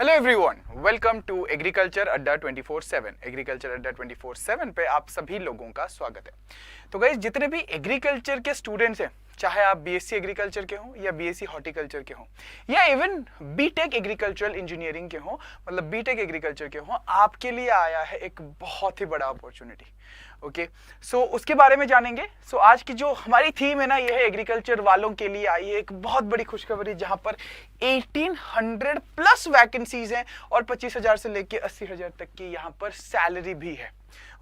Hello everyone, welcome to agriculture Adda 24/7। Agriculture Adda 24/7 पे आप सभी लोगों का स्वागत है। तो गाइस, जितने भी एग्रीकल्चर के स्टूडेंट्स हैं, चाहे आप बीएससी एग्रीकल्चर के हों या बीएससी हॉर्टिकल्चर के हों या इवन बीटेक एग्रीकल्चरल इंजीनियरिंग के हों, मतलब बीटेक एग्रीकल्चर के हों, आपके लिए आया है एक बहुत ही बड़ा अपॉर्चुनिटी। ओके, सो उसके बारे में जानेंगे। सो आज की जो हमारी थीम है ना, ये है एग्रीकल्चर वालों के लिए आई है एक बहुत बड़ी खुशखबरी, जहां पर 1800 प्लस वैकेंसीज हैं और 25,000 से लेके 80,000 तक की यहाँ पर सैलरी भी है।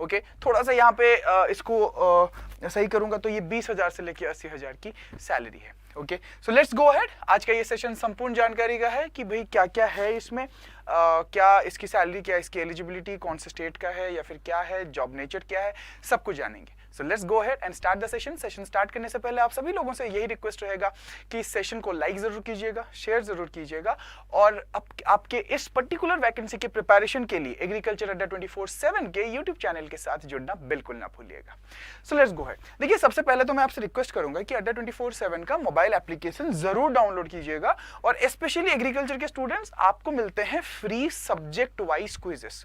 ओके, थोड़ा सा यहाँ पे इसको सही करूंगा तो ये 20,000 से लेके 80,000 की सैलरी है। Okay, so let's go ahead. आज का ये सेशन संपूर्ण जानकारी का है कि भाई क्या क्या है इसमें, क्या इसकी सैलरी, क्या इसकी एलिजिबिलिटी, कौन से स्टेट का है या फिर क्या है, जॉब नेचर क्या है, सब कुछ जानेंगे। So let's go ahead and start the session. Session start करने से पहले आप सभी लोगों से यही रिक्वेस्ट रहेगा कि इस सेशन को लाइक जरूर कीजिएगा, शेयर जरूर कीजिएगा और आपके इस पर्टिकुलर वैकेंसी के प्रिपरेशन के लिए एग्रीकल्चर अड्डा 24/7 के यूट्यूब चैनल के साथ जुड़ना बिल्कुल ना भूलिएगा। So let's go ahead. देखिए, सबसे पहले तो मैं आपसे रिक्वेस्ट करूंगा कि अड्डा 24/7 का मोबाइल एप्लीकेशन जरूर डाउनलोड कीजिएगा और स्पेशली एग्रीकल्चर के स्टूडेंट्स, आपको मिलते हैं फ्री सब्जेक्ट वाइज क्विजेस।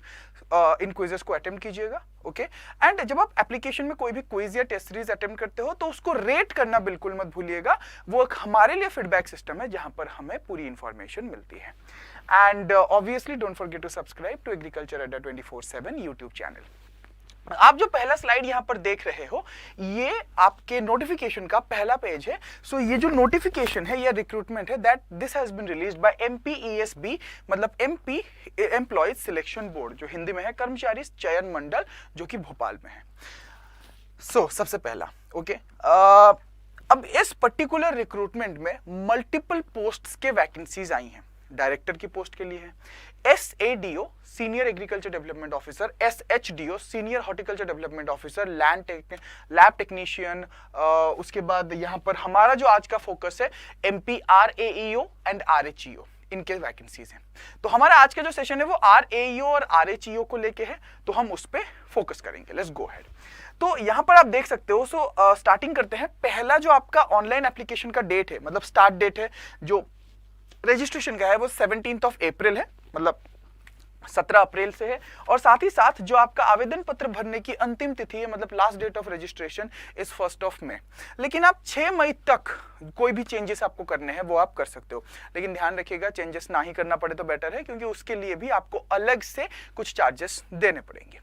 इन क्विजेस को अटेम्प्ट कीजिएगा। ओके, एंड जब आप एप्लीकेशन में कोई भी क्विज या टेस्ट सीरीज अटेम्प्ट करते हो तो उसको रेट करना बिल्कुल मत भूलिएगा। वो एक हमारे लिए फीडबैक सिस्टम है जहां पर हमें पूरी इंफॉर्मेशन मिलती है। And obviously don't forget to subscribe to agriculture Adda 24/7 YouTube channel. आप जो पहला स्लाइड यहां पर देख रहे हो, ये आपके नोटिफिकेशन का पहला पेज है। सो ये जो नोटिफिकेशन है या रिक्रूटमेंट है, that this has been released by MPESB, मतलब एमपी एम्प्लॉयज सिलेक्शन बोर्ड, जो हिंदी में है कर्मचारी चयन मंडल, जो कि भोपाल में है। सो सबसे पहला ओके, अब इस पर्टिकुलर रिक्रूटमेंट में मल्टीपल पोस्ट्स के वैकेंसीज आई हैं। डायरेक्टर की पोस्ट के लिए है, SADO senior agriculture development officer, SHDO senior horticulture development officer, lab technician, उसके बाद यहाँ पर हमारा जो आज का फोकस है MP RAEO एंड RHEO, इनके वैकेंसीज हैं। तो हमारा आज का जो सेशन है वो RAEO और RHEO को लेके है, तो हम उस पर फोकस करेंगे। Let's go ahead. तो यहाँ पर आप देख सकते हो। सो स्टार्टिंग करते हैं। पहला जो आपका ऑनलाइन एप्लीकेशन का डेट है, मतलब स्टार्ट डेट है, जो रजिस्ट्रेशन का है, वो 17 अप्रैल है, मतलब 17 अप्रैल से है। और साथ ही साथ जो आपका आवेदन पत्र भरने की अंतिम तिथि है, मतलब last date of registration is 1 May. लेकिन आप 6 मई तक कोई भी चेंजेस आपको करने हैं वो आप कर सकते हो, लेकिन ध्यान रखिएगा चेंजेस ना ही करना पड़े तो बेटर है, क्योंकि उसके लिए भी आपको अलग से कुछ चार्जेस देने पड़ेंगे।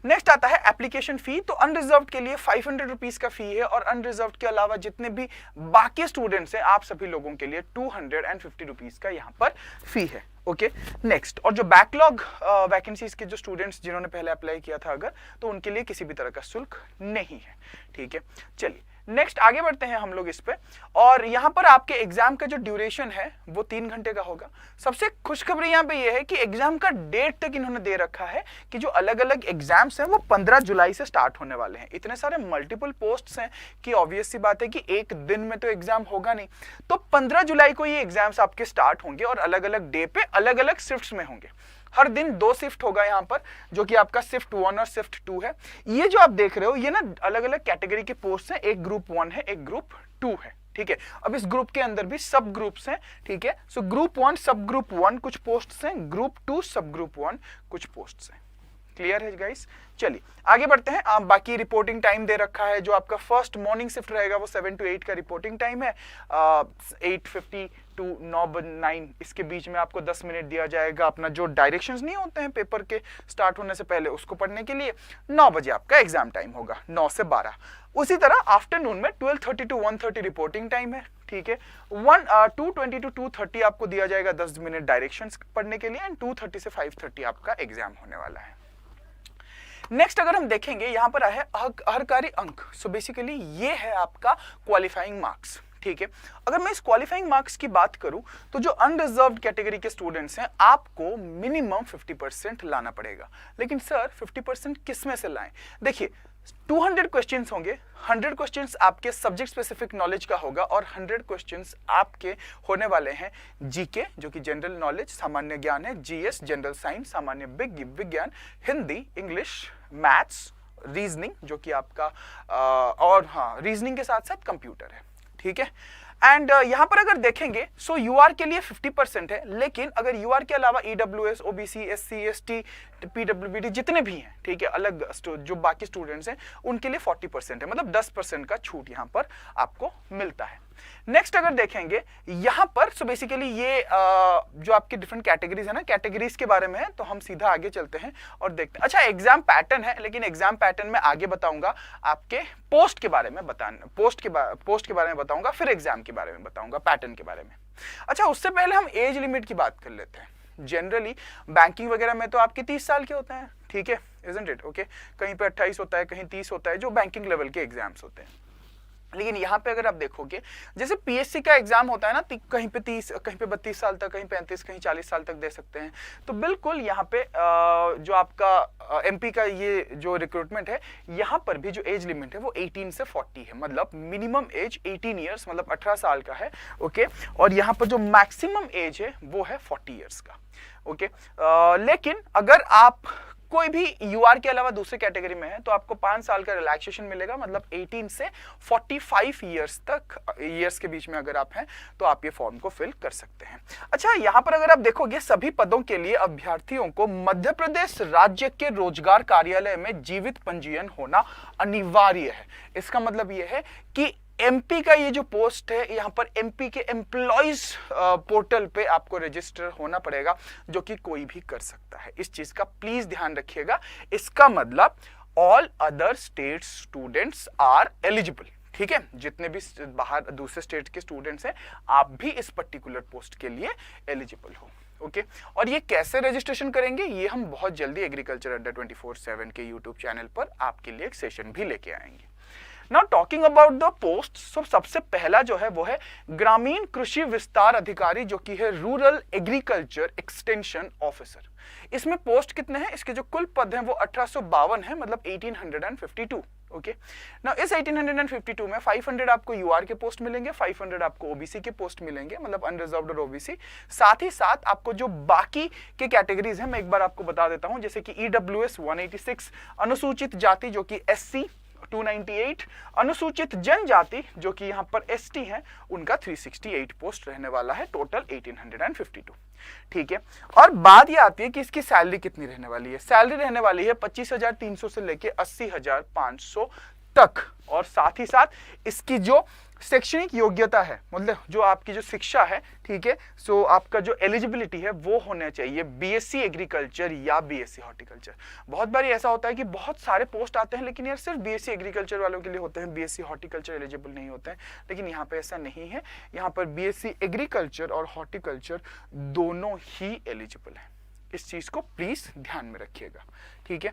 नेक्स्ट आता है एप्लीकेशन फी। तो अनरिजर्व्ड के लिए 500 रुपीज का फी है और अनरिजर्व्ड के अलावा जितने भी बाकी स्टूडेंट्स हैं, आप सभी लोगों के लिए 250 रुपीज का यहाँ पर फी है। ओके, नेक्स्ट, और जो बैकलॉग वैकेंसीज के जो स्टूडेंट्स जिन्होंने पहले अप्लाई किया था अगर, तो उनके लिए किसी भी तरह का शुल्क नहीं है। ठीक है, चलिए नेक्स्ट आगे बढ़ते हैं हम लोग इस पे। और यहाँ पर आपके एग्जाम का जो ड्यूरेशन है वो 3 घंटे का होगा। सबसे खुशखबरी यहाँ पे ये है कि एग्जाम का डेट तक इन्होंने दे रखा है कि जो अलग अलग एग्जाम्स हैं वो 15 जुलाई से स्टार्ट होने वाले हैं। इतने सारे मल्टीपल पोस्ट्स हैं कि ऑब्वियस सी बात है कि एक दिन में तो एग्जाम होगा नहीं, तो 15 जुलाई को ये एग्जाम्स आपके स्टार्ट होंगे और अलग अलग डे पे अलग अलग शिफ्ट्स में होंगे। हर दिन 2 शिफ्ट होगा यहाँ पर, जो कि आपका शिफ्ट 1 और शिफ्ट 2 है। ये जो आप देख रहे हो ये ना अलग अलग कैटेगरी के पोस्ट हैं, एक ग्रुप 1 है, एक ग्रुप 2 है। ठीक है, अब इस ग्रुप के अंदर भी सब ग्रुप्स हैं। ठीक है, सो ग्रुप 1 सब ग्रुप 1 कुछ पोस्ट्स हैं, ग्रुप 2 सब ग्रुप 1 कुछ पोस्ट्स हैं। क्लियर है गाइस? चलिए आगे बढ़ते हैं। आप बाकी रिपोर्टिंग टाइम दे रखा है। जो आपका फर्स्ट मॉर्निंग शिफ्ट रहेगा वो 7 to 8 का रिपोर्टिंग टाइम है। 8:50 to 9 इसके बीच में आपको 10 मिनट दिया जाएगा अपना जो डायरेक्शंस नहीं होते हैं पेपर के स्टार्ट होने से पहले, उसको पढ़ने के लिए। 9 बजे आपका एग्जाम टाइम होगा, 9 से 12। उसी तरह आफ्टरनून में 12:30 to 1:30 रिपोर्टिंग टाइम है। ठीक है, 2:20 to 2:30 आपको दिया जाएगा 10 मिनट डायरेक्शंस पढ़ने के लिए, एंड 2:30 से 5:30 आपका एग्जाम होने वाला है। नेक्स्ट अगर हम देखेंगे, यहाँ पर है अहर्कारी अंक। सो बेसिकली ये है आपका क्वालिफाइंग मार्क्स। ठीक है, अगर मैं इस क्वालिफाइंग मार्क्स की बात करूं तो जो अनरिजर्व्ड कैटेगरी के स्टूडेंट्स हैं, आपको मिनिमम 50% लाना पड़ेगा। लेकिन सर 50% किस में से लाएं? देखिए, 200 क्वेश्चंस होंगे। 100 क्वेश्चंस आपके सब्जेक्ट स्पेसिफिक नॉलेज का होगा और 100 क्वेश्चंस आपके होने वाले हैं जीके, जो कि जनरल नॉलेज सामान्य ज्ञान है, जीएस जनरल साइंस सामान्य विज्ञान, हिंदी, इंग्लिश, मैथ्स, रीजनिंग जो कि आपका और हाँ रीजनिंग के साथ साथ कंप्यूटर है। ठीक है, एंड यहां पर अगर देखेंगे सो यूआर के लिए 50% है, लेकिन अगर यूआर के अलावा EWS, OBC, SC, ST, PWBD जितने भी हैं, ठीक है, अलग जो बाकी स्टूडेंट्स हैं उनके लिए 40% है, मतलब 10% का छूट यहां पर आपको मिलता है। नेक्स्ट अगर देखेंगे यहां पर सो बेसिकली ये जो आपकी डिफरेंट कैटेगरीज है ना, कैटेगरीज के बारे में है, तो हम सीधा आगे चलते हैं और देखते हैं। अच्छा, एग्जाम पैटर्न है, लेकिन एग्जाम पैटर्न में आगे बताऊंगा, आपके पोस्ट के बारे में पोस्ट के बारे में बताऊंगा, फिर एग्जाम के बारे में बताऊंगा, पैटर्न के बारे में। अच्छा, उससे पहले हम एज लिमिट की बात कर लेते हैं। जनरली बैंकिंग वगैरह में तो आपके 30 साल के होते हैं, ठीक है, इजंट इट, ओके, कहीं पे 28 होता है, कहीं 30 होता है, जो बैंकिंग लेवल के एग्जाम्स होते हैं। लेकिन यहाँ पे अगर आप देखोगे, जैसे पीएससी का एग्जाम होता है ना, कहीं पे 30, कहीं पे 32 साल तक, कहीं 35, कहीं 40 साल तक दे सकते हैं, तो बिल्कुल यहाँ पे जो आपका एमपी का ये जो रिक्रूटमेंट है, यहाँ पर भी जो एज लिमिट है वो 18 से 40 है, मतलब मिनिमम एज 18 ईयर्स, मतलब 18 साल का है, ओके, और यहाँ पर जो मैक्सिमम एज है वो है 40 ईयर्स का, ओके। लेकिन अगर आप कोई भी यूआर के अलावा दूसरे कैटेगरी में है तो आपको 5 साल का रिलैक्सेशन मिलेगा, मतलब 18 से 45 ईयर्स के बीच में अगर आप हैं तो आप ये फॉर्म को फिल कर सकते हैं। अच्छा, यहाँ पर अगर आप देखोगे सभी पदों के लिए अभ्यर्थियों को मध्य प्रदेश राज्य के रोजगार कार्यालय में जीवित पंजीयन होना अनिवार्य है। इसका मतलब ये है कि एमपी का ये जो पोस्ट है, यहाँ पर एमपी के एम्प्लॉइज पोर्टल पे आपको रजिस्टर होना पड़ेगा, जो कि कोई भी कर सकता है। इस चीज का प्लीज ध्यान रखिएगा। इसका मतलब all other state students are eligible, ठीक है, जितने भी बाहर दूसरे स्टेट के स्टूडेंट्स हैं, आप भी इस पर्टिकुलर पोस्ट के लिए एलिजिबल हो, ओके। और ये कैसे रजिस्ट्रेशन करेंगे, ये हम बहुत जल्दी एग्रीकल्चर अड्डा 24/7 के यूट्यूब चैनल पर आपके लिए एक सेशन भी लेके आएंगे। Now talking about the post, सबसे पहला जो है वो है ग्रामीण कृषि विस्तार अधिकारी, जो कि है रूरल एग्रीकल्चर एक्सटेंशन ऑफिसर। इसमें पोस्ट कितने हैं, इसके जो कुल पद हैं वो 1852 है, मतलब 1852, ओके। नाउ इस 1852 में 500 आपको यूआर के पोस्ट मिलेंगे, 500 आपको ओबीसी के पोस्ट मिलेंगे, मतलब अनरिजर्व्ड और ओबीसी। साथ ही साथ आपको जो बाकी के कैटेगरीज हैं मैं एक बार आपको बता देता हूं, जैसे कि ईडब्ल्यूएस 186, अनुसूचित जाति जो कि एससी 298, अनुसूचित जनजाति जो कि यहाँ पर एसटी है, उनका 368 पोस्ट रहने वाला है, टोटल 1852, ठीक है। और बात ये आती है कि इसकी सैलरी कितनी रहने वाली है। सैलरी रहने वाली है 25,300 से लेके 80,500 तक, और साथ ही साथ इसकी जो शैक्षणिक योग्यता है, मतलब जो आपकी जो शिक्षा है, ठीक है, सो आपका जो एलिजिबिलिटी है वो होना चाहिए बीएससी एग्रीकल्चर या बीएससी हॉर्टिकल्चर। बहुत बार ऐसा होता है कि बहुत सारे पोस्ट आते हैं, लेकिन यार सिर्फ बीएससी एग्रीकल्चर वालों के लिए होते हैं, बीएससी हॉर्टिकल्चर एलिजिबल नहीं होते हैं, लेकिन यहाँ पे ऐसा नहीं है। यहाँ पर बीएससी एग्रीकल्चर और हॉर्टिकल्चर दोनों ही एलिजिबल है। इस चीज को प्लीज ध्यान में रखिएगा, ठीक है।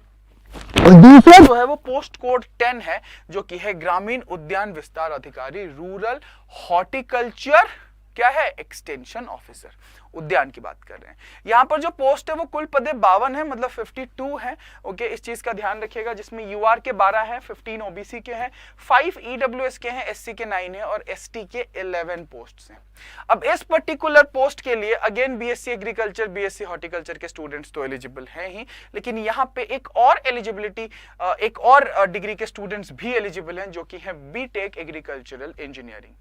और दूसरा जो है वो पोस्ट कोड 10 है, जो कि है ग्रामीण उद्यान विस्तार अधिकारी, रूरल हॉर्टिकल्चर क्या है, एक्सटेंशन ऑफिसर, उद्यान की बात कर रहे हैं। यहाँ पर जो पोस्ट है वो कुल पदे 52 है, मतलब 52 है, ओके। इस चीज का ध्यान रखिएगा, जिसमें यूआर के 12 हैं, 15 ओबीसी के हैं, 5 ईडब्ल्यूएस के हैं, एससी के 9 है और एसटी के 11 पोस्ट हैं। अब इस पर्टिकुलर पोस्ट के लिए again BSc agriculture, BSc horticulture के स्टूडेंट्स तो एलिजिबल हैं ही, लेकिन यहाँ पे एक और एलिजिबिलिटी, एक और डिग्री के स्टूडेंट्स भी एलिजिबल हैं, जो कि है बीटेक एग्रीकल्चरल इंजीनियरिंग,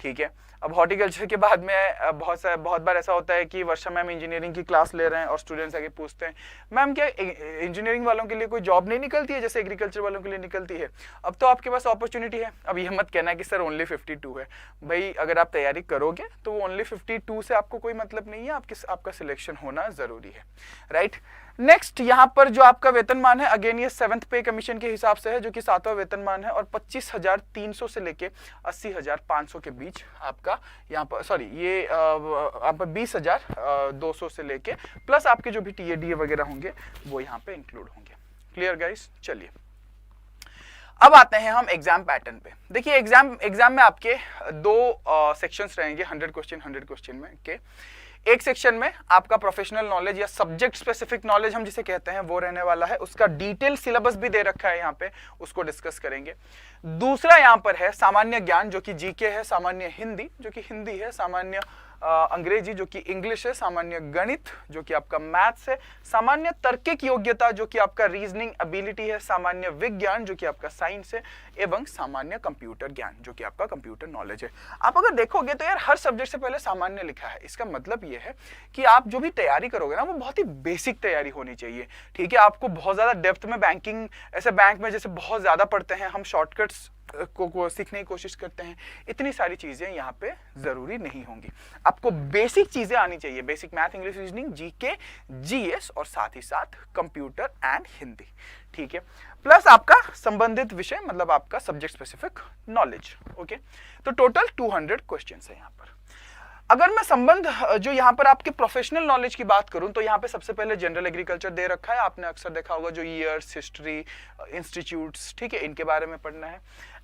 ठीक है। अब हॉर्टिकल्चर के बाद में बहुत बार ऐसा होता है कि वर्षा मैम इंजीनियरिंग की क्लास ले रहे हैं और स्टूडेंट्स आके पूछते हैं, मैम क्या इंजीनियरिंग वालों के लिए कोई जॉब नहीं निकलती है जैसे एग्रीकल्चर वालों के लिए निकलती है? अब तो आपके पास अपॉर्चुनिटी है। अब ये मत कहना कि सर ओनली 52 है। भाई अगर आप तैयारी करोगे तो ओनली 52 से आपको कोई मतलब नहीं है, आपका सिलेक्शन होना जरूरी है, राइट। नेक्स्ट यहाँ पर जो आपका वेतनमान है, अगेन ये 7th पे कमीशन के हिसाब से है, जो कि 7वां वेतनमान है, और 25,300 से लेके 80,500 के बीच आपका यहाँ पर, सॉरी ये आप 20,200 से लेके प्लस आपके जो भी टीएडीए वगैरह होंगे वो यहाँ पे इंक्लूड होंगे। Clear guys? चलिए अब आते हैं हम एग्जाम पैटर्न पे। देखिए एग्जाम में आपके दो सेक्शंस रहेंगे 100 क्वेश्चन में के। एक सेक्शन में आपका प्रोफेशनल नॉलेज या सब्जेक्ट स्पेसिफिक नॉलेज हम जिसे कहते हैं वो रहने वाला है, उसका डिटेल सिलेबस भी दे रखा है यहाँ पे, उसको डिस्कस करेंगे। दूसरा यहाँ पर है सामान्य ज्ञान जो कि जीके है, सामान्य हिंदी जो कि हिंदी है, सामान्य अंग्रेजी जो कि इंग्लिश है, सामान्य गणित जो कि आपका मैथ्स है, सामान्य तर्किक योग्यता जो कि आपका रीजनिंग एबिलिटी है, सामान्य विज्ञान जो कि आपका साइंस है, एवं सामान्य कंप्यूटर ज्ञान जो कि आपका कंप्यूटर नॉलेज है। आप अगर देखोगे तो यार हर सब्जेक्ट से पहले सामान्य लिखा है। इसका मतलब ये है कि आप जो भी तैयारी करोगे ना वो बहुत ही बेसिक तैयारी होनी चाहिए। ठीक है, आपको बहुत ज्यादा डेप्थ में बैंकिंग, ऐसे बैंक में जैसे बहुत ज्यादा पढ़ते हैं हम, शॉर्टकट्स को सीखने की कोशिश करते हैं, इतनी सारी चीजें यहाँ पे जरूरी नहीं होंगी। आपको बेसिक चीजें आनी चाहिए, basic math, English, reasoning, GK, GS और साथ ही साथ कंप्यूटर एंड हिंदी। ठीक है, प्लस आपका संबंधित विषय मतलब आपका सब्जेक्ट स्पेसिफिक नॉलेज। ओके, तो टोटल 200 क्वेश्चंस है यहाँ पर। अगर मैं संबंध जो यहाँ पर आपके प्रोफेशनल नॉलेज की बात करूं तो यहाँ पे सबसे पहले जनरल एग्रीकल्चर दे रखा है। आपने अक्सर देखा होगा जो ईयर्स, हिस्ट्री, इंस्टीट्यूट्स, ठीक है, इनके बारे में पढ़ना है।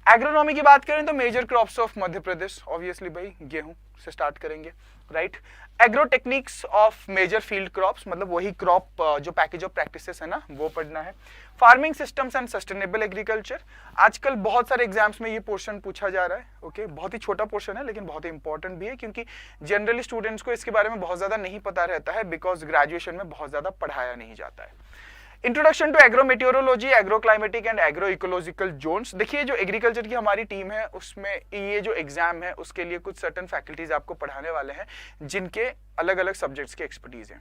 एग्रोनॉमी की बात करें तो major crops of Madhya Pradesh, obviously भाई गेहूं से स्टार्ट करेंगे, right. Agro techniques of major field crops मतलब वही क्रॉप जो पैकेज ऑफ प्रैक्टिसेस है ना वो पढ़ना है। Farming systems and sustainable agriculture, आजकल बहुत सारे एग्जाम्स में ये पोर्शन पूछा जा रहा है। ओके, बहुत ही छोटा पोर्शन है लेकिन बहुत ही इंपॉर्टेंट भी है क्योंकि जनरली स्टूडेंट्स को इसके बारे में बहुत ज्यादा नहीं पता रहता है बिकॉज ग्रेजुएशन में बहुत ज्यादा पढ़ाया नहीं जाता है। Introduction to agro meteorology, agro climatic and agro ecological zones. देखिए जो एग्रीकल्चर की हमारी टीम है उसमें ये जो एग्जाम है उसके लिए कुछ सर्टेन फैकल्टीज आपको पढ़ाने वाले हैं जिनके अलग अलग सब्जेक्ट्स की एक्सपर्टीज है।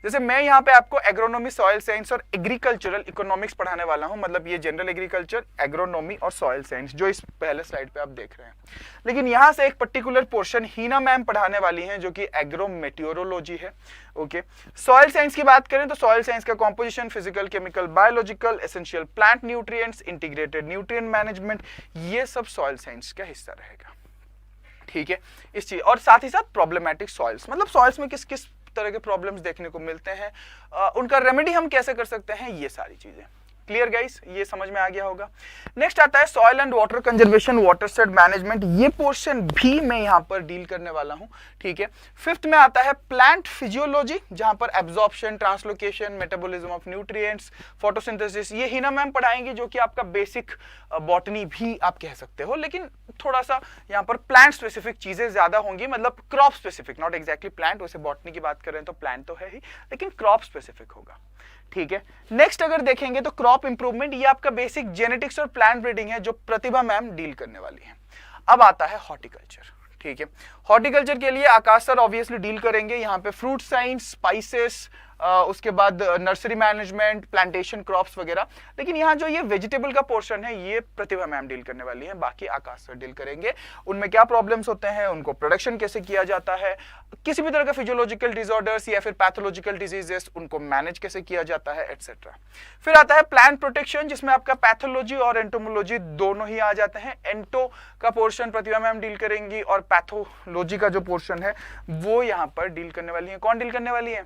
जैसे मैं यहाँ पे आपको एग्रोनॉमी, सॉइल साइंस और एग्रीकल्चरल इकोनॉमिक्स पढ़ाने वाला हूँ, मतलब ये जनरल एग्रीकल्चर, एग्रोनॉमी और सॉइल साइंस जो इस पहले स्लाइड पे आप देख रहे हैं। लेकिन यहाँ से एक पर्टिकुलर पोर्शन हीना मैम पढ़ाने वाली हैं जो कि एग्रो मेटियोरोलॉजी है। ओके, सॉइल साइंस की बात करें तो सॉइल साइंस का composition, physical, chemical, biological, essential plant nutrients, integrated nutrient management, ये सब सॉइल साइंस का हिस्सा रहेगा। ठीक है, इस चीज और साथ ही साथ प्रॉब्लमेटिक सॉइल्स, मतलब सॉइल्स में किस किस तरह के प्रॉब्लम्स देखने को मिलते हैं, उनका रेमेडी हम कैसे कर सकते हैं, ये सारी चीजें। क्लियर गाइस, ये समझ में आ गया होगा। नेक्स्ट आता है soil and water conservation, watershed management, ये पोर्शन भी मैं यहाँ पर डील करने वाला हूँ। ठीक है, फिफ्थ में आता है प्लांट फिजियोलॉजी जहां पर absorption, translocation, metabolism of nutrients, photosynthesis, ये हिना मैम पढ़ाएंगे जो कि आपका बेसिक बॉटनी भी आप कह सकते हो, लेकिन थोड़ा सा यहाँ पर प्लांट स्पेसिफिक चीजें ज्यादा होंगी, मतलब crop specific, not exactly plant. वैसे बॉटनी की बात करें तो प्लांट तो है ही, लेकिन क्रॉप स्पेसिफिक होगा। ठीक है, नेक्स्ट अगर देखेंगे तो क्रॉप इंप्रूवमेंट, ये आपका बेसिक जेनेटिक्स और प्लांट ब्रीडिंग है जो प्रतिभा मैम डील करने वाली है। अब आता है हॉर्टिकल्चर। ठीक है, हॉर्टिकल्चर के लिए आकाश सर ऑब्वियसली डील करेंगे। यहाँ पे फ्रूट साइंस, स्पाइसेस, उसके बाद नर्सरी मैनेजमेंट, प्लांटेशन क्रॉप्स वगैरह, लेकिन यहाँ जो ये वेजिटेबल का पोर्शन है ये प्रतिभा मैम डील करने वाली है, बाकी आकाश सर डील करेंगे। उनमें क्या प्रॉब्लम्स होते हैं, उनको प्रोडक्शन कैसे किया जाता है, किसी भी तरह का फिजियोलॉजिकल डिसऑर्डर्स या फिर पैथोलॉजिकल डिजीजेस उनको मैनेज कैसे किया जाता है, एटसेट्रा। फिर आता है प्लांट प्रोटेक्शन जिसमें आपका पैथोलॉजी और एंटोमोलॉजी दोनों ही आ जाते हैं। एंटो का पोर्शन प्रतिभा मैम डील करेंगी और पैथोलॉजी का जो पोर्शन है वो यहाँ पर डील करने वाली है। कौन डील करने वाली है?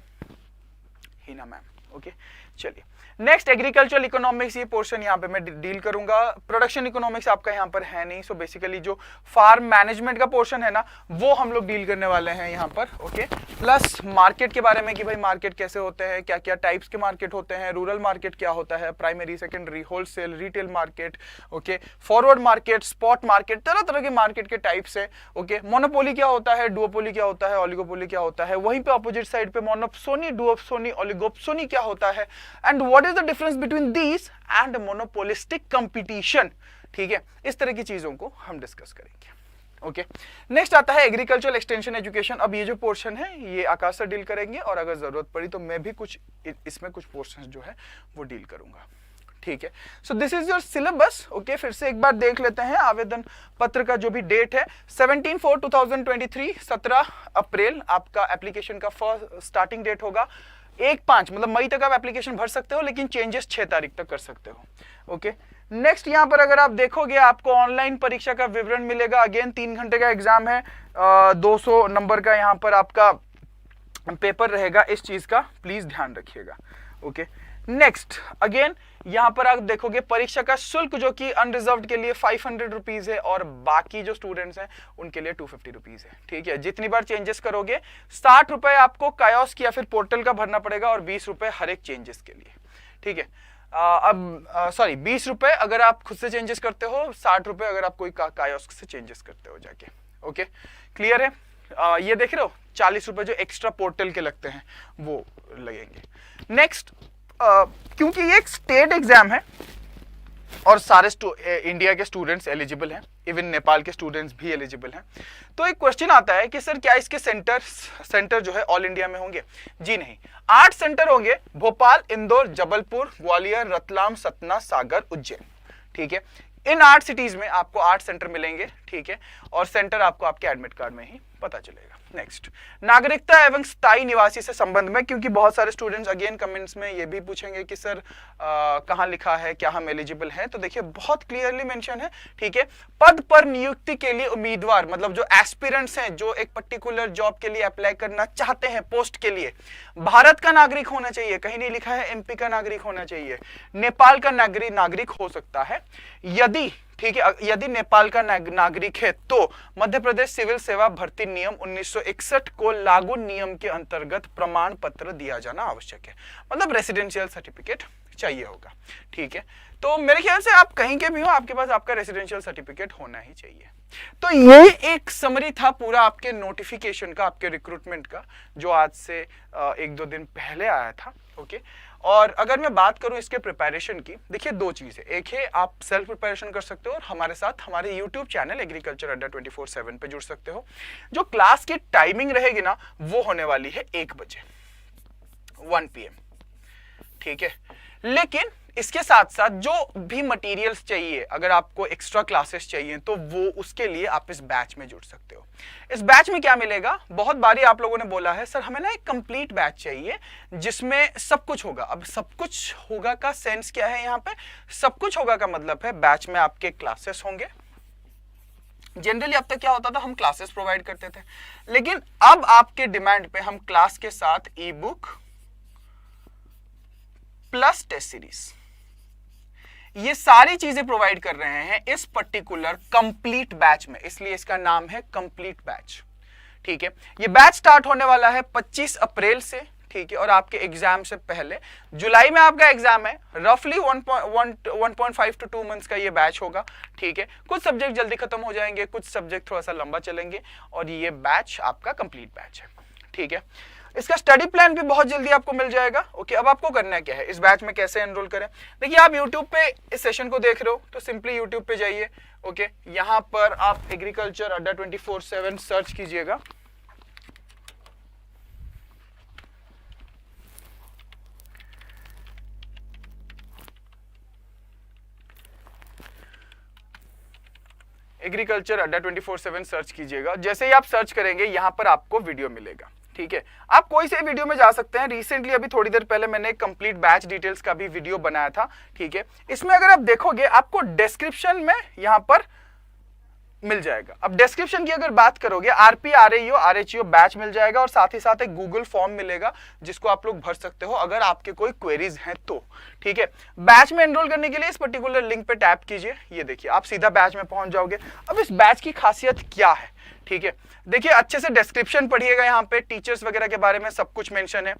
हिना मैम। ओके, चलिए नेक्स्ट एग्रीकल्चरल इकोनॉमिक्स, ये पोर्शन यहाँ पे मैं डील करूंगा। प्रोडक्शन इकोनॉमिक्स आपका यहाँ पर है नहीं, सो बेसिकली जो फार्म मैनेजमेंट का पोर्शन है ना वो हम लोग डील करने वाले हैं यहाँ पर। ओके, प्लस मार्केट के बारे में कि भाई मार्केट कैसे होते हैं, क्या क्या टाइप्स के मार्केट होते हैं, रूरल मार्केट क्या होता है, primary, secondary, wholesale, retail market, okay, forward market, spot market, तरह तरह के मार्केट के टाइप्स है। ओके, मोनोपोली क्या होता है, डुओपोली क्या होता है, ओलिगोपोली क्या होता है, वहीं पे अपोजिट साइड पे मोनोप्सोनी, डुओप्सोनी, ओलिगोप्सोनी क्या होता है, and what is the difference between these and monopolistic competition. ठीक है, इस तरह की चीजों को हम डिस्कस करेंगे। ओके, नेक्स्ट आता है एग्रीकल्चरल एक्सटेंशन एजुकेशन। अब ये जो पोर्शन है ये आकाश से डील करेंगे और अगर जरूरत पड़ी तो मैं भी कुछ इसमें कुछ पोर्शन जो है वो डील करूंगा। ठीक है, so this is your syllabus. Okay, फिर से एक बार देख लेते हैं आवेदन पत्र का जो भी डेट है 17/4/2023, 17 अप्रैल आपका एप्लीकेशन का फर्स्ट स्टार्टिंग डेट होगा। 1/5 मतलब मई तक आप एप्लीकेशन भर सकते हो, लेकिन चेंजेस 6 तारीख तक कर सकते हो। ओके, नेक्स्ट यहाँ पर अगर आप देखोगे आपको ऑनलाइन परीक्षा का विवरण मिलेगा। अगेन 3 घंटे का एग्जाम है, 200 नंबर का यहाँ पर आपका पेपर रहेगा, इस चीज का प्लीज ध्यान रखिएगा। ओके, नेक्स्ट अगेन यहाँ पर आप देखोगे परीक्षा का शुल्क जो कि अनरिजर्व्ड के लिए 500 रुपीज है और बाकी जो स्टूडेंट्स हैं उनके लिए 250 रुपीज है। ठीक है, जितनी बार चेंजेस करोगे 60 रुपए आपको कायोस्क या फिर पोर्टल का भरना पड़ेगा और 20 रुपए हर एक चेंजेस के लिए। ठीक है, अब सॉरी 20 रुपए अगर आप खुद से चेंजेस करते हो, 60 रुपए अगर आप कोई कायोस्क से चेंजेस करते हो जाके। ओके, क्लियर है? ये देख रहे हो 40 रुपए जो एक्स्ट्रा पोर्टल के लगते हैं वो लगेंगे। नेक्स्ट, क्योंकि ये एक स्टेट एग्जाम है और सारे इंडिया के स्टूडेंट्स एलिजिबल हैं, इवन नेपाल के स्टूडेंट्स भी एलिजिबल हैं, तो एक क्वेश्चन आता है कि सर क्या इसके सेंटर जो है ऑल इंडिया में होंगे? जी नहीं, 8 सेंटर होंगे, भोपाल, इंदौर, जबलपुर, ग्वालियर, रतलाम, सतना, सागर, उज्जैन। ठीक है, इन 8 सिटीज में आपको 8 सेंटर मिलेंगे। ठीक है, और सेंटर आपको आपके एडमिट कार्ड में ही पता चलेगा। नेक्स्ट, नागरिकता एवं स्थायी निवासी से संबंध में, क्योंकि बहुत सारे स्टूडेंट्स अगेन कमेंट्स में ये भी पूछेंगे कि सर कहाँ लिखा है, क्या हम एलिजिबल हैं? तो देखिए बहुत क्लियरली मेंशन है। ठीक है, पद पर नियुक्ति के लिए उम्मीदवार, मतलब जो एस्पिरेंट्स हैं, जो एक पर्टिकुलर जॉब के लिए अप्लाई करना चाहते हैं पोस्ट के लिए, भारत का नागरिक होना चाहिए, कहीं नहीं लिखा है एमपी का नागरिक होना चाहिए, नेपाल का नागरिक हो सकता है यदि, ठीक है, यदि नेपाल का नागरिक है तो मध्य प्रदेश सिविल सेवा भर्ती नियम 1961 को लागू नियम के अंतर्गत प्रमाण पत्र दिया जाना आवश्यक है, मतलब रेसिडेंशियल सर्टिफिकेट चाहिए होगा। ठीक है, तो मेरे ख्याल से आप कहीं के भी हो, आपके पास आपका रेसिडेंशियल सर्टिफिकेट होना ही चाहिए। तो ये एक समरी था पूरा आपके नोटिफिकेशन का, आपके रिक्रूटमेंट का, जो आज से 1-2 दिन पहले आया था। ओके, और अगर मैं बात करूं इसके प्रिपरेशन की, देखिए 2 चीजें, एक है आप सेल्फ प्रिपरेशन कर सकते हो और हमारे साथ हमारे यूट्यूब चैनल एग्रीकल्चर अड्डा 24/7 पे जुड़ सकते हो। जो क्लास की टाइमिंग रहेगी ना, वो होने वाली है 1 बजे 1 PM। ठीक है, लेकिन इसके साथ साथ जो भी मटेरियल्स चाहिए, अगर आपको एक्स्ट्रा क्लासेस चाहिए तो वो उसके लिए आप इस बैच में जुड़ सकते हो। इस बैच में क्या मिलेगा? बहुत बारी आप लोगों ने बोला है सर हमें ना एक कंप्लीट बैच चाहिए जिसमें सब कुछ होगा। अब सब कुछ होगा का सेंस क्या है? यहाँ पे सब कुछ होगा का मतलब है बैच में आपके क्लासेस होंगे। जनरली अब तक क्या होता था, हम क्लासेस प्रोवाइड करते थे, लेकिन अब आपके डिमांड पे हम क्लास के साथ e book plus test series, ये सारी चीजें प्रोवाइड कर रहे हैं इस पर्टिकुलर कंप्लीट बैच में, इसलिए इसका नाम है कंप्लीट बैच। ठीक है, ये बैच स्टार्ट होने वाला है 25 अप्रैल से। ठीक है, और आपके एग्जाम से पहले जुलाई में आपका एग्जाम है, रफली 1.5 to 2 मंथ्स का ये बैच होगा। ठीक है, कुछ सब्जेक्ट जल्दी खत्म हो जाएंगे, कुछ सब्जेक्ट थोड़ा सा लंबा चलेंगे, और ये बैच आपका कंप्लीट बैच है। ठीक है, इसका स्टडी प्लान भी बहुत जल्दी आपको मिल जाएगा। ओके, अब आपको करना क्या है, इस बैच में कैसे एनरोल करें? देखिए आप YouTube पे इस सेशन को देख रहे हो तो सिंपली YouTube पे जाइए। ओके, यहां पर आप एग्रीकल्चर अड्डा 24/7 सर्च कीजिएगा। एग्रीकल्चर अड्डा 24/7 सर्च कीजिएगा। जैसे ही आप सर्च करेंगे यहां पर आपको वीडियो मिलेगा। ठीक है, आप कोई से वीडियो में जा सकते हैं। रिसेंटली अभी थोड़ी देर पहले मैंने एक कंप्लीट बैच डिटेल्स का भी वीडियो बनाया था। ठीक है, इसमें अगर आप देखोगे आपको डिस्क्रिप्शन में यहां पर मिल जाएगा। अब डिस्क्रिप्शन की अगर बात करोगे, आरपी, आरएईओ, आरएचईओ बैच मिल जाएगा, और साथ ही साथ एक गूगल फॉर्म मिलेगा जिसको आप लोग भर सकते हो अगर आपके कोई क्वेरीज हैं तो। ठीक है, बैच में एनरोल करने के लिए इस पर्टिकुलर लिंक पे टैप कीजिए, ये देखिए आप सीधा बैच में पहुंच जाओगे। अब इस बैच की खासियत क्या है? ठीक है, देखिए अच्छे से डिस्क्रिप्शन पढ़िएगा, यहाँ पे टीचर्स वगैरह के बारे में सब कुछ मेंशन है।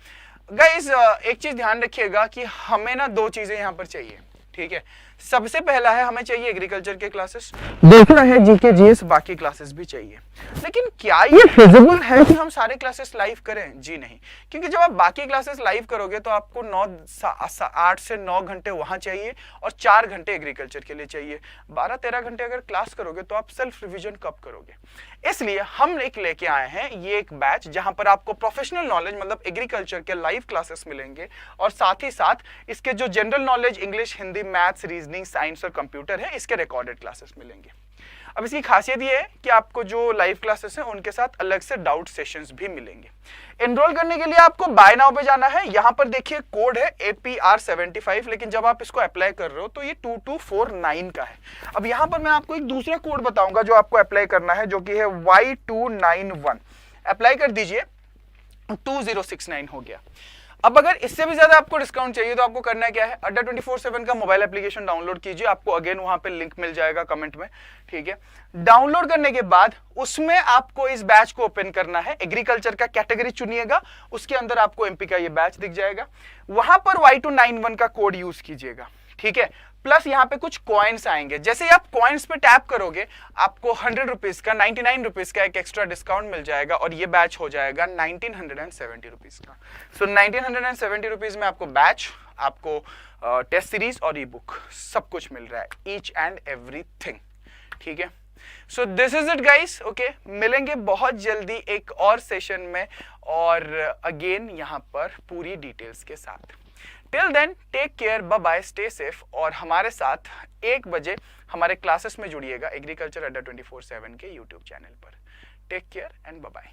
गाइस एक चीज ध्यान रखिएगा कि हमें ना 2 चीजें यहाँ पर चाहिए। ठीक है, सबसे पहला है हमें चाहिए एग्रीकल्चर के क्लासेस, दूसरा है जीके जीएस, बाकी क्लासेस भी चाहिए। लेकिन क्या ये फिजिबल है कि हम सारे क्लासेस लाइव करें? जी नहीं, क्योंकि जब आप बाकी क्लासेस लाइव करोगे तो आपको 8 से 9 घंटे वहां चाहिए और 4 घंटे एग्रीकल्चर के लिए चाहिए। 12-13 घंटे अगर क्लास करोगे तो आप सेल्फ रिविजन कब करोगे? इसलिए हम एक लेके आए हैं ये एक बैच जहां पर आपको प्रोफेशनल नॉलेज मतलब एग्रीकल्चर के लाइव क्लासेस मिलेंगे, और साथ ही साथ इसके जो general knowledge, English, Hindi, maths, reasoning, science और कंप्यूटर है, इसके रिकॉर्डेड क्लासेस मिलेंगे। अब इसकी खासियत ये है कि आपको जो लाइव क्लासेस हैं उनके साथ अलग से डाउट सेशंस भी मिलेंगे। एनरोल करने के लिए आपको बाय नाउ पे जाना है। यहां पर देखिए कोड है APR75, लेकिन जब आप इसको अप्लाई कर रहे हो तो ये 2249 का है। अब यहां पर मैं आपको एक दूसरा कोड बताऊंगा जो आपको अप्लाई करना है, जो कि है Y291। अप्लाई कर दीजिए, 2069 हो गया। अब अगर इससे भी ज्यादा आपको डिस्काउंट चाहिए तो आपको करना क्या है, अड्डा 24/7 का मोबाइल एप्लीकेशन डाउनलोड कीजिए। आपको अगेन वहां पे लिंक मिल जाएगा कमेंट में। ठीक है, डाउनलोड करने के बाद उसमें आपको इस बैच को ओपन करना है। एग्रीकल्चर का कैटेगरी चुनिएगा, उसके अंदर आपको एमपी का ये बैच दिख जाएगा। वहां पर Y291 का कोड यूज कीजिएगा। ठीक है, प्लस यहाँ पे कुछ कॉइन्स आएंगे। जैसे ही आप कॉइन्स पे टैप करोगे आपको 100 रुपीज का 99 रुपीज का एक एक्स्ट्रा डिस्काउंट मिल जाएगा और ये बैच हो जाएगा 1970 रुपीज का। सो 1970 रुपीज में आपको बैच, आपको टेस्ट सीरीज और ई बुक सब कुछ मिल रहा है, ईच एंड एवरीथिंग। ठीक है, so this is it guys. Okay, मिलेंगे बहुत जल्दी एक और सेशन में और अगेन यहाँ पर पूरी डिटेल्स के साथ। Till then take care, bye bye, stay safe और हमारे साथ 1 बजे हमारे क्लासेस में जुड़िएगा एग्रीकल्चर अड्डा 24/7 के यूट्यूब चैनल पर। Take care and bye bye.